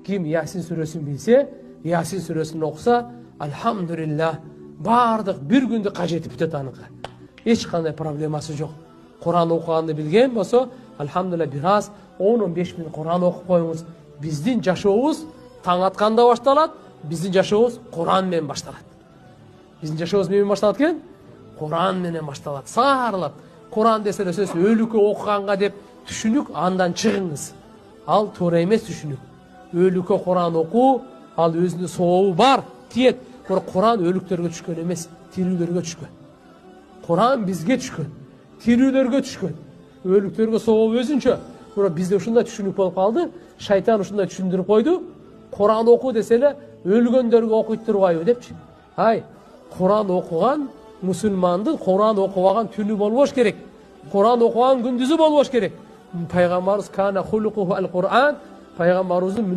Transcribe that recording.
Kim Yasin suresini bilse, Yasin suresini okusa, alhamdulillah, bardық bir günde қажеті бітеді аныңға. Ешқандай проблемасы жоқ. Құран оқығанды білген болса, alhamdulillah biraz 10-15 минут Құран оқып қойыңыз. Біздің жашауымыз таң атқанда башталады, біздің жашауымыз Құранмен башталады. Біздің жашауымыз немен башталады екен? Құранмен башталады. Сарылып. Құран десе сөз өлікі оқығанға деп түшінік, андан шығыңыз. Ал тура емес түшінік. Өлікі Құран оқу, ал өзінде соғуы бар, тиет. Құран өліктерге түшкен емес, тирүүлерге түшкен. Құран бізге түшкен, тирүүлерге түшкен. Өліктерге соғу өзінше. Бізде ұшында түшінік болып қалды, шайтан ұшында түшіндіріп қойды. Құран оқу деселе, өлгендерге оқиттыр қойы депші. Ай, Құран оқыған мұсылманды Құран оқыған түні болуыш керек. Құран оқыған күндізі болуыш керек. Пайғамбарымыз кана хулуқуху ал-Құран, пайғамбарымыздың